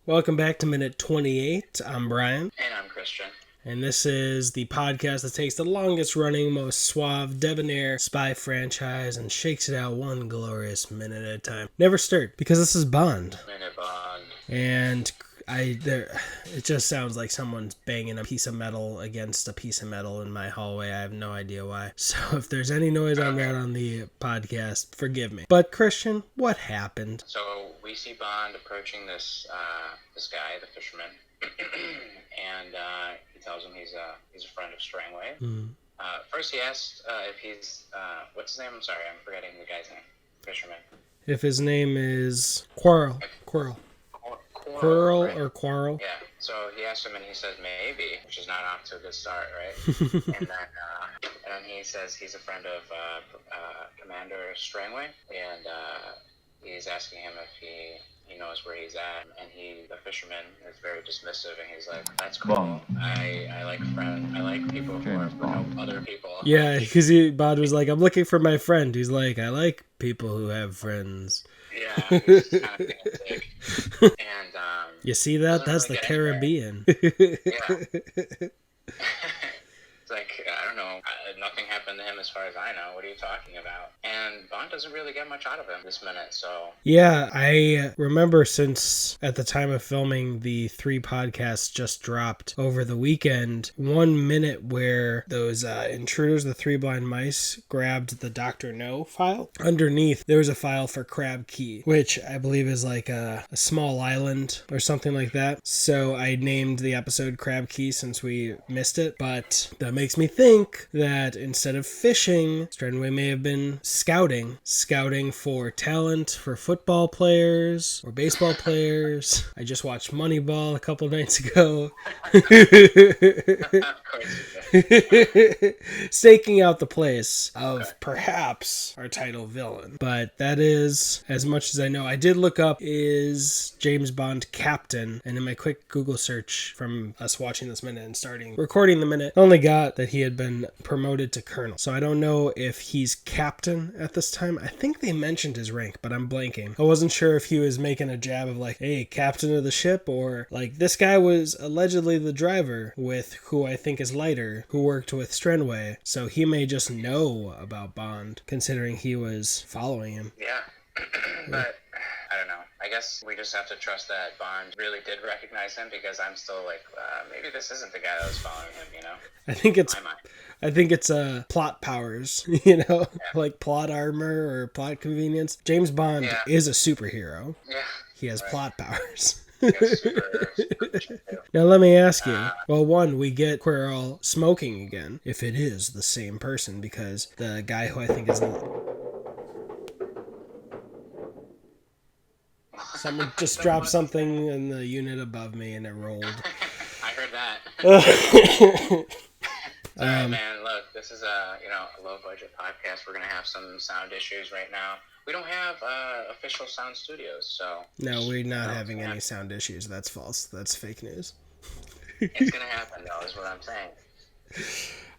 Welcome back to minute 28. I'm Brian. And I'm Christian. And this is the podcast that takes the longest running, most suave, debonair spy franchise and shakes it out one glorious minute at a time. Never stirred, because this is Bond. Minute Bond. And it just sounds like someone's banging a piece of metal against a piece of metal in my hallway. I have no idea why. So if there's any noise on that on the podcast, forgive me. But Christian, what happened? So we see Bond approaching this guy, the fisherman, and he tells him he's a friend of Strangway. Mm. First he asks if he's what's his name? I'm sorry, I'm forgetting the guy's name. Fisherman. If his name is Quarrel. Quarrel right? or Quarrel? Yeah. So he asks him, and he says maybe, which is not off to a good start, right? and then he says he's a friend of Commander Strangway, and he's asking him if he knows where he's at, and the fisherman is very dismissive, and he's like, "That's cool. I like friends. I like people who are other people." Yeah, because Bond was like, "I'm looking for my friend." He's like, "I like people who have friends." Yeah, he's just kind of being a dick. And you see that? That's really the Caribbean. Yeah. It's like, I don't know, nothing happened to him as far as I know. What are you talking about? And Bond doesn't really get much out of him this minute, so... Yeah, I remember since at the time of filming, the 3 podcasts just dropped over the weekend, 1 minute where those intruders, the 3 blind mice, grabbed the Dr. No file. Underneath, there was a file for Crab Key, which I believe is like a small island or something like that. So I named the episode Crab Key since we missed it, but that makes me think that instead of fishing, Strangway may have been scouting for talent for football players or baseball players. I just watched Moneyball a couple nights ago. Staking out the place of perhaps our title villain. But that is as much as I know. I did look up, is James Bond captain? And in my quick Google search from us watching this minute and starting recording the minute, I only got that he had been promoted to colonel. So I don't know if he's captain at this time. I think they mentioned his rank, but I'm blanking. I wasn't sure if he was making a jab of like, hey, captain of the ship, or like this guy was allegedly the driver with who I think is Leiter, who worked with Strangway. So he may just know about Bond, considering he was following him. Yeah, but I don't know. I guess we just have to trust that Bond really did recognize him, because I'm still like, maybe this isn't the guy that was following him, you know? I think it's plot powers, like plot armor or plot convenience. James Bond is a superhero. Yeah. He has plot powers. Super Now let me ask you. Well, one, we get Quarrel smoking again, if it is the same person, because the guy who I think is... Someone just dropped something in the unit above me and it rolled. I heard that. Sorry, man. Look, this is a low-budget podcast. We're going to have some sound issues right now. We don't have official sound studios, so... No, we're not having any sound issues. That's false. That's fake news. It's going to happen, though, is what I'm saying.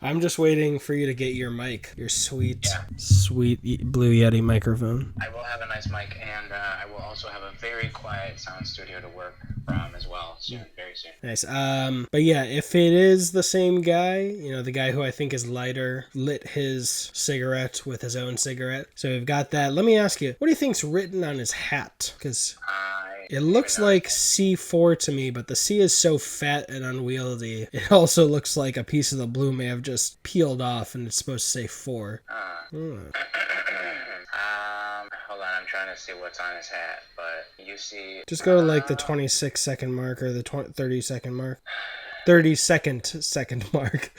I'm just waiting for you to get your mic. Your sweet Blue Yeti microphone. I will have a nice mic, and I will also have a very quiet sound studio to work from as well soon, very soon. Nice. But yeah, if it is the same guy, the guy who I think is Leiter, lit his cigarette with his own cigarette. So we've got that. Let me ask you, what do you think's written on his hat? Because... it looks like C4 to me, but the C is so fat and unwieldy. It also looks like a piece of the blue may have just peeled off and it's supposed to say 4. Hold on, I'm trying to see what's on his hat, but you see... Just go to like the 26-second mark or the 30-second mark. 30-second mark.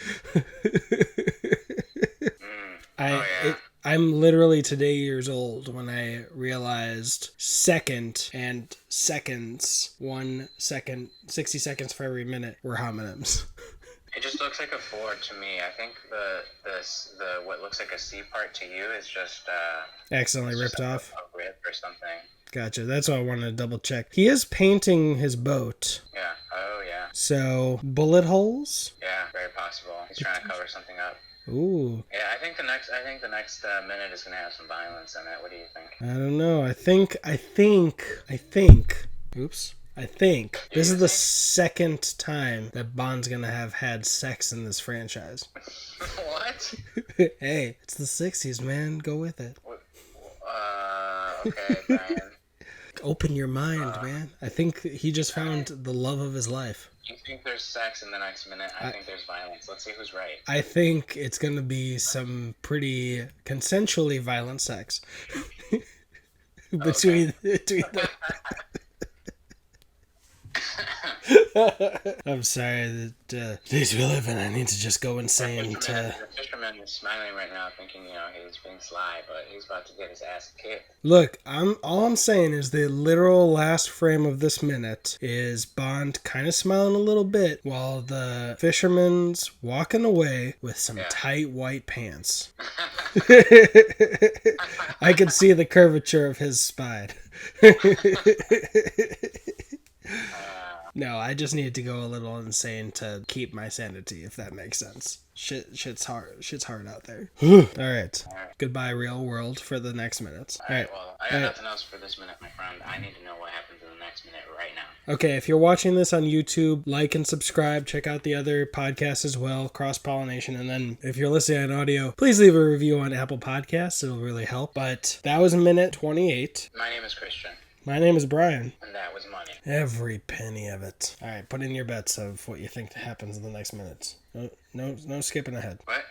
I'm literally today years old when I realized second and seconds, 1 second, 60 seconds for every minute were homonyms. It just looks like a 4 to me. I think the what looks like a C part to you is just accidentally ripped off. A rip or something. Gotcha. That's what I wanted to double check. He is painting his boat. Yeah. Oh yeah. So bullet holes? Yeah, very possible. He's trying to cover something up. Ooh. Yeah, I think the next minute is gonna have some violence in it. What do you think? I don't know. I think. Oops. I think Do this you is the think? second time that Bond's gonna have had sex in this franchise. What? Hey, it's the 60s, man. Go with it. Okay, Brian. Open your mind, man. I think he just found the love of his life. You think there's sex in the next minute? I think there's violence. Let's see who's right. I think it's gonna be some pretty consensually violent sex between the. I'm sorry that days we live in. I need to just go insane. The fisherman is smiling right now, thinking he's being sly, but he's about to get his ass kicked. Look, all I'm saying is the literal last frame of this minute is Bond kind of smiling a little bit while the fisherman's walking away with some tight white pants. I can see the curvature of his spine. No, I just need to go a little insane to keep my sanity, if that makes sense. Shit's hard out there. All right. Goodbye, real world, for the next minutes. All right. Well, I got nothing else for this minute, my friend. I need to know what happens in the next minute right now. Okay, if you're watching this on YouTube, like and subscribe. Check out the other podcasts as well, cross-pollination. And then if you're listening on audio, please leave a review on Apple Podcasts. It'll really help. But that was minute 28. My name is Christian. My name is Brian. And that was money. Every penny of it. All right, put in your bets of what you think happens in the next minutes. No skipping ahead. What?